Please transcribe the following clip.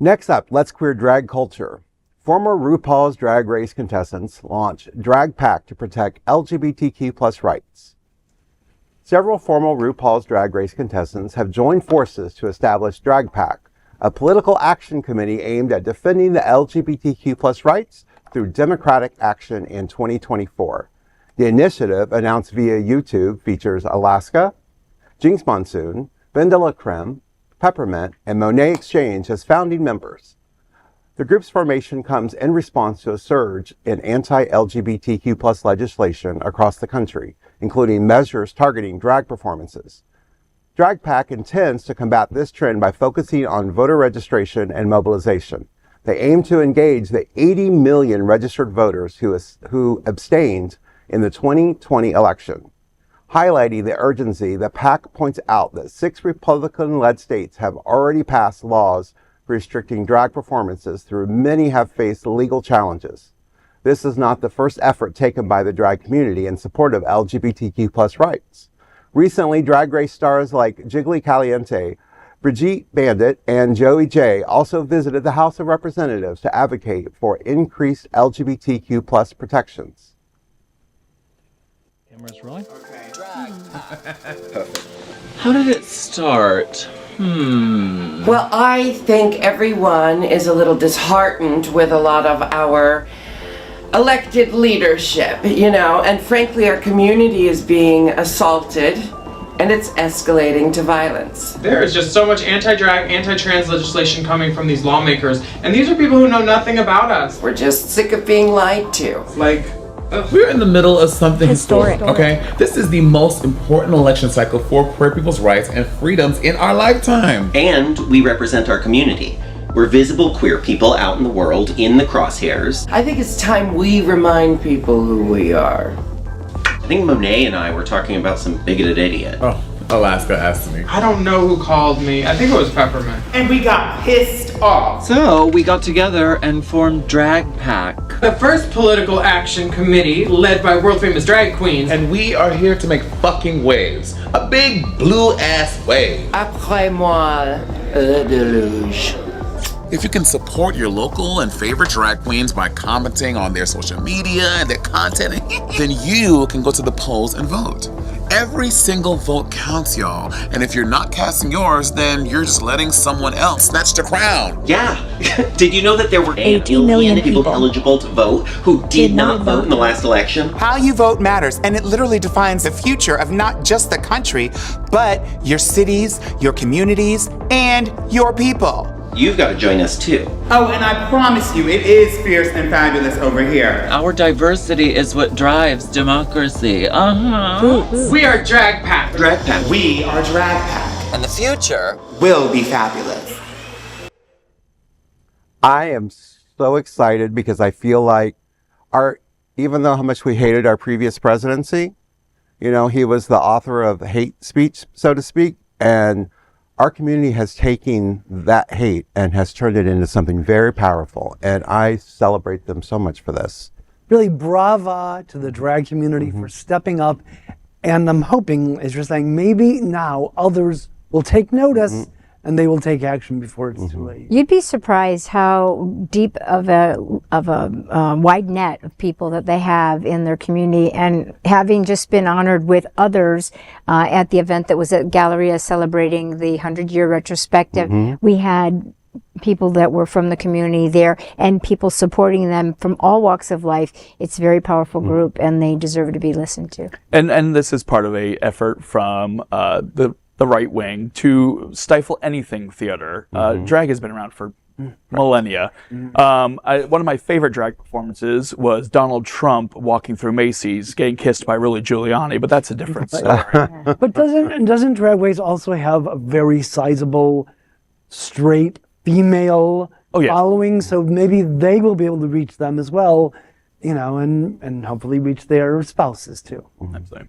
Next up, let's queer drag culture. Former RuPaul's Drag Race contestants launched Drag PAC to protect LGBTQ+ rights. Several former RuPaul's Drag Race contestants have joined forces to establish Drag PAC, a political action committee aimed at defending the LGBTQ+ rights through democratic action in 2024. The initiative, announced via YouTube, features Alaska, Jinkx Monsoon, BenDeLaCreme, Peppermint, and Monét X Change as founding members. The group's formation comes in response to a surge in anti-LGBTQ+ legislation across the country, including measures targeting drag performances. Drag PAC intends to combat this trend by focusing on voter registration and mobilization. They aim to engage the 80 million registered voters who abstained in the 2020 election. Highlighting the urgency, the PAC points out that 6 Republican-led states have already passed laws restricting drag performances, though many have faced legal challenges. This is not the first effort taken by the drag community in support of LGBTQ+ rights. Recently, Drag Race stars like Jiggly Caliente, Brigitte Bandit, and Joey J also visited the House of Representatives to advocate for increased LGBTQ+ protections. Camera's rolling? Okay. Drag. Perfect. How did it start? Well, I think everyone is a little disheartened with a lot of our elected leadership, and frankly, our community is being assaulted and it's escalating to violence. There is just so much anti-drag, anti-trans legislation coming from these lawmakers, and these are people who know nothing about us. We're just sick of being lied to. We're in the middle of something historic, okay? This is the most important election cycle for queer people's rights and freedoms in our lifetime. And we represent our community. We're visible queer people out in the world in the crosshairs. I think it's time we remind people who we are. I think Monet and I were talking about some bigoted idiot. Oh, Alaska asked me. I don't know who called me. I think it was Peppermint. And we got pissed off. So we got together and formed Drag PAC. The first political action committee led by world famous drag queens. And we are here to make fucking waves. A big blue ass wave. Après moi, le déluge. If you can support your local and favorite drag queens by commenting on their social media and their content, then you can go to the polls and vote. Every single vote counts, y'all. And if you're not casting yours, then you're just letting someone else snatch the crown. Yeah. Did you know that there were 80 million people eligible to vote who did not vote in the last election? How you vote matters, and it literally defines the future of not just the country, but your cities, your communities, and your people. You've got to join us too. Oh, and I promise you, it is fierce and fabulous over here. Our diversity is what drives democracy. We are Drag PAC. Drag PAC. We are Drag PAC. And the future will be fabulous. I am so excited because I feel like even though how much we hated our previous presidency, he was the author of hate speech, so to speak, and our community has taken that hate and has turned it into something very powerful, and I celebrate them so much for this. Really brava to the drag community for stepping up, and I'm hoping, as you're saying, maybe now others will take notice and they will take action before it's too late. You'd be surprised how deep of a wide net of people that they have in their community, and having just been honored with others at the event that was at Galleria celebrating the 100-year retrospective, we had people that were from the community there and people supporting them from all walks of life. It's a very powerful group, and they deserve to be listened to. And this is part of a effort from the right wing to stifle anything theater. Drag has been around for millennia. One of my favorite drag performances was Donald Trump walking through Macy's getting kissed by Rudy Giuliani, but that's a different story. But doesn't Drag Race also have a very sizable straight female following? So maybe they will be able to reach them as well, and hopefully reach their spouses too. Absolutely.